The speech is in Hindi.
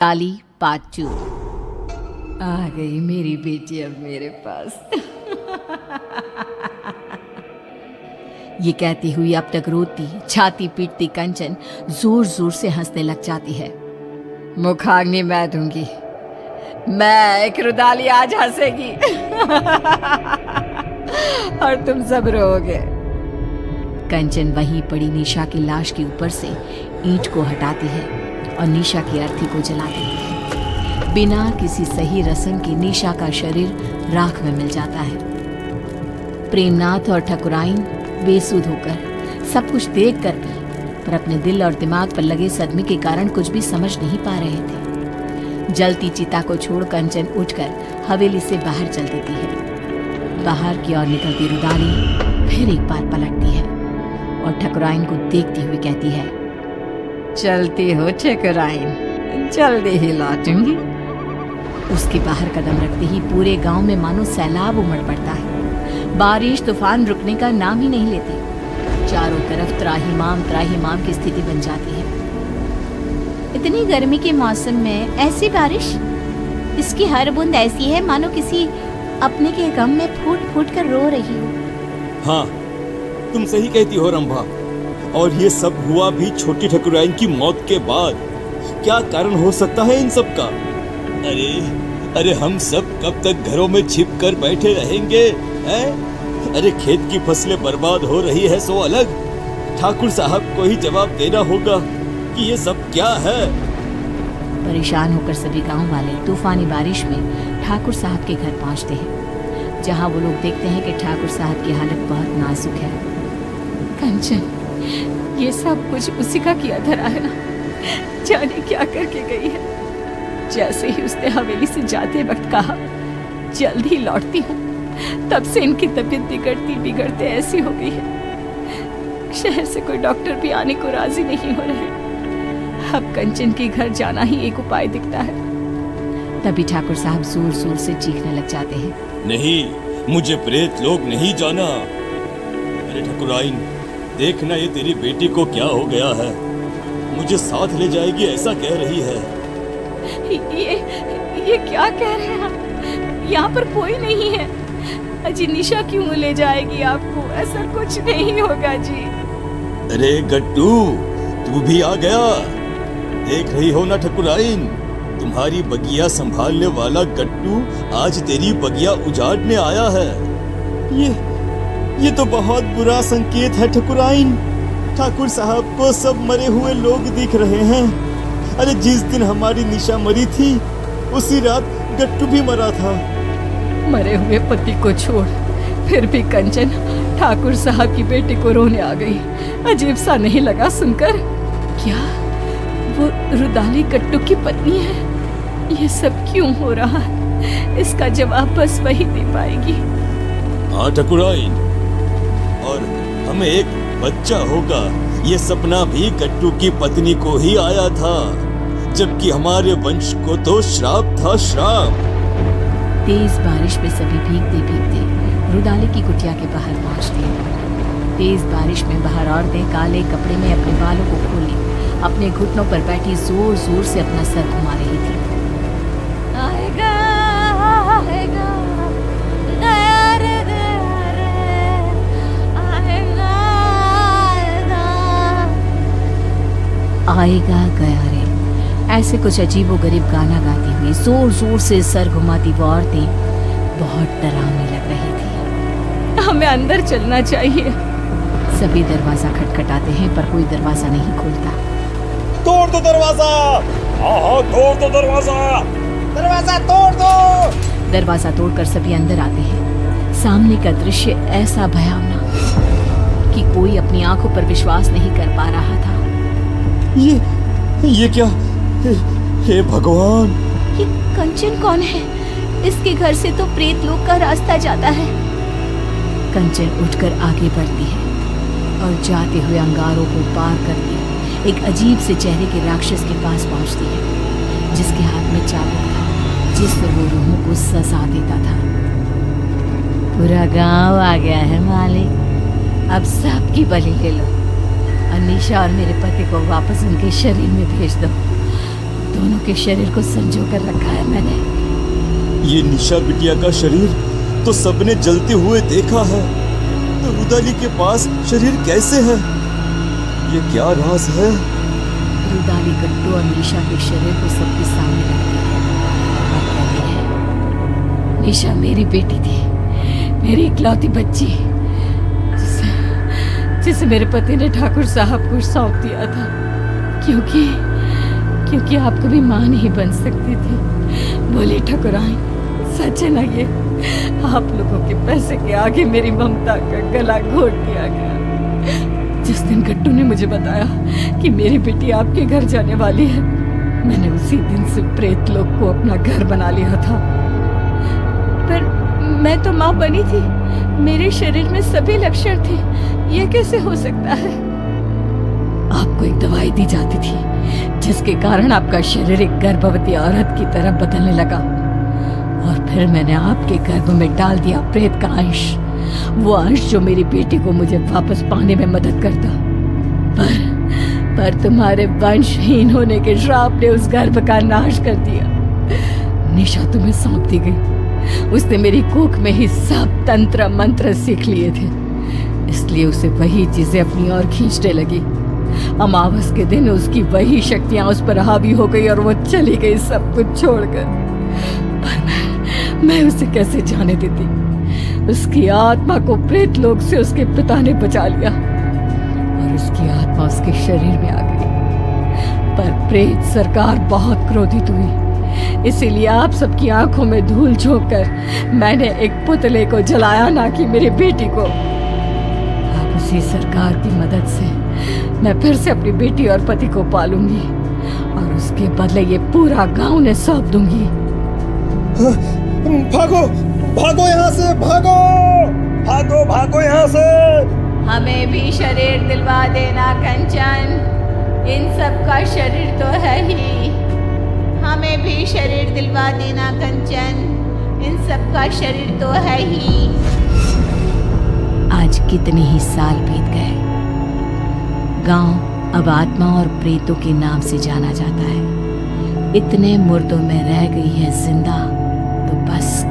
ताली पाचू। आ गई मेरी बेटी अब मेरे पास। ये कहती हुई अब तक रोती छाती पीटती कंचन जोर जोर से हंसने लग जाती है। मुखाग्नि मैं दूंगी, मैं एक रुदाली आज हंसेगी। और तुम सब रोओगे। कंचन वहीं पड़ी निशा की लाश के ऊपर से ईंट को हटाती है और निशा की अर्थी को जला देती है। बिना किसी सही रस्म के निशा का शरीर राख में मिल जाता है। प्रेमनाथ और ठकुराइन बेसुध होकर सब कुछ देख कर भी पर अपने दिल और दिमाग पर लगे सदमे के कारण कुछ भी समझ नहीं पा रहे थे। जलती चिता को छोड़ कंचन उठकर हवेली से बाहर चल देती है। बाहर की ओर निकलती रुदाली फिर एक बार पलटती है और ठकुराइन को देखती हुई कहती है, चलती हो ठकुराइन, जल्दी ही लौटूंगी। उसके बाहर कदम रखते ही पूरे गांव में मानो सैलाब उमड़ पड़ता है। बारिश तूफान रुकने का नाम ही नहीं लेते। चारों तरफ त्राहिमाम की स्थिति बन जाती है। इतनी गर्मी के मौसम में ऐसी बारिश, इसकी हर बूंद ऐसी है मानो किसी अपने के गम में फूट फूट कर रो रही हो। हाँ, तुम सही कहती हो रंभा। और ये सब हुआ भी छोटी ठकुराइन की मौत के बाद। क्या कारण हो सकता है इन सब का? अरे हम सब कब तक घरों में छिप कर बैठे रहेंगे हैं? अरे खेत की फसलें बर्बाद हो रही है सो अलग, ठाकुर साहब को ही जवाब देना होगा कि ये सब क्या है। परेशान होकर सभी गांव वाले तूफानी बारिश में ठाकुर साहब के घर पहुंचते हैं, जहां वो लोग देखते हैं कि ठाकुर साहब की हालत बहुत नाजुक है। कंचन, ये सब कुछ उसी का किया धरा है ना, जाने क्या करके गई है। जैसे ही उसने हवेली से जाते वक्त कहा जल्द ही लौटती हूँ, तब से इनकी तबीयत बिगड़ते ऐसी हो गई है। शहर से कोई डॉक्टर भी आने को राजी नहीं हो रहे। अब कंचन के घर जाना ही एक उपाय दिखता है। तभी ठाकुर साहब जोर जोर से चीखने लग जाते हैं, नहीं, मुझे प्रेत लोग नहीं जाना। अरे ठकुराइन, देखना ये तेरी बेटी को क्या हो गया है। मुझे साथ ले जाएगी ऐसा कह रही है। ये क्या कह रहे हैं आप? यहाँ पर कोई नहीं है। अजी निशा क्यों ले जाएगी आपको? ऐसा कुछ नहीं होगा जी। अरे गट्टू, तू भी आ गया। देख रही हो ना ठकुराइन, तुम्हारी बगिया संभालने वाला गट्टू आज तेरी बगिया उजाड़ने आया है। ये तो बहुत बुरा संकेत है ठकुराइन। ठाकुर साहब को सब मरे हुए लोग दिख रहे हैं। अरे जिस दिन हमारी निशा मरी थी उसी रात गट्टू भी मरा था। मरे हुए पति को छोड़ फिर भी कंचन ठाकुर साहब की बेटी को रोने आ गई। अजीब सा नहीं लगा सुनकर? क्या वो रुदाली गट्टू की पत्नी है? ये सब क्यों हो रहा है? इसका जवाब बस वही दे पाएगी। हाँ ठकुराइन, और हमें एक बच्चा होगा, ये सपना भी गट्टू की पत्नी को ही आया था, जबकि हमारे वंश को तो श्राप था, श्राप। तेज बारिश में सभी भीगते भीगते रुदाली की कुटिया के बाहर पहुंचते हैं। तेज बारिश में बाहर औरतें काले कपड़े में अपने बालों को खोले अपने घुटनों पर बैठी जोर जोर से अपना सर घुमा रही थी। आएगा, आएगा, गया रे, गया रे, आएगा, आएगा, गया रे। ऐसे कुछ अजीबोगरीब गाना गाती हुई जोर जोर से सर घुमाती वो औरतें बहुत डरावनी लग रही थी। हमें अंदर चलना चाहिए। सभी दरवाजा खटखटाते हैं पर कोई दरवाजा नहीं खुलता। तोड़ दो दरवाजा। हाँ, तोड़ दो दरवाजा। दरवाजा तोड़ दो। दरवाजा तोड़कर सभी अंदर आते हैं। सामने का दृश्य ऐसा भयावना कि कोई अपनी आंखों पर विश्वास नहीं कर पा रहा था। ये क्या? हे भगवान! ये कंचन कौन है? इसके घर से तो प्रेत लोक का रास्ता जाता है। कंचन उठकर आगे बढ़ती है और जाते हुए अंगारों को पार करती एक अजीब से चेहरे के राक्षस के पास पहुंचती है, जिसके हाथ में चाबुक था, जिससे वो रूहों को सजा देता था। पूरा गांव आ गया है मालिक, अब सबकी बलि ले लो और निशा और मेरे पति को वापस उनके शरीर में भेज दो। दोनों के शरीर को संजो कर रखा है मैंने। ये निशा बिटिया का शरीर तो सबने जलते हुए देखा है, तो रुदाली के पास शरीर कैसे है? ये क्या राज है? रुदाली कट्टू और निशा के शरीर को सबके सामने रख दिया और कहती है, निशा मेरी बेटी थी, मेरी इकलौती बच्ची, जिसे मेरे पति ने ठाकुर साहब को सौंप दिया था, क्योंकि आप कभी मां नहीं बन सकती थी। बोली ठकुराइन, सच है ना ये? आप लोगों के पैसे के आगे मेरी ममता का गला घोट दिया गया। जिस दिन कट्टू ने मुझे बताया कि मेरी बेटी आपके घर जाने वाली है, मैंने उसी दिन से प्रेत लोक को अपना घर बना लिया था। पर मैं तो मां बनी थी, मेरे शरीर में सभी लक्षण थे, ये कैसे हो सकता है? आपको एक दवाई दी जाती थी जिसके कारण आपका शरीर एक गर्भवती औरत की तरह बदलने लगा, और फिर मैंने आपके गर्भ में डाल दिया प्रेत का अंश, वो अंश जो मेरी बेटी को मुझे वापस पाने में मदद करता। पर तुम्हारे वंशहीन होने के श्राप ने उस गर्भ का नाश कर दिया। निशा तुम्हें सौंप दी गई, उसने मेरी कोख में ही सब तंत्र मंत्र सीख लिए थे, इसलिए उसे वही चीजें अपनी ओर खींचने लगी। अमावस के दिन उसकी वही शक्तियां उस पर हावी हो गई और वो चली गई सब कुछ छोड़कर। पर मैं उसे कैसे जाने देती? उसकी आत्मा को प्रेत लोक से उसके पिता ने बचा लिया और उसकी आत्मा उसके शरीर में आ गई। पर प्रेत सरकार बहुत क्रोधित हुई, इसीलिए आप सबकी आंखों में धूल झोंक कर मैंने एक पुतले को जलाया, ना कि मेरी बेटी को। अब उसी सरकार की मदद से मैं फिर से अपनी बेटी और पति को पालूंगी और उसके बदले ये पूरा गांव ने सौंप दूंगी। भागो भागो यहाँ से, भागो भागो भागो यहाँ से। हमें भी शरीर दिलवा देना कंचन, इन सब का शरीर तो है ही। हमें भी शरीर दिलवा देना कंचन, इन सब का शरीर तो है ही। आज कितने ही साल बीत गए, गांव अब आत्मा और प्रेतों के नाम से जाना जाता है। इतने मुर्दों में रह गई है जिंदा तो बस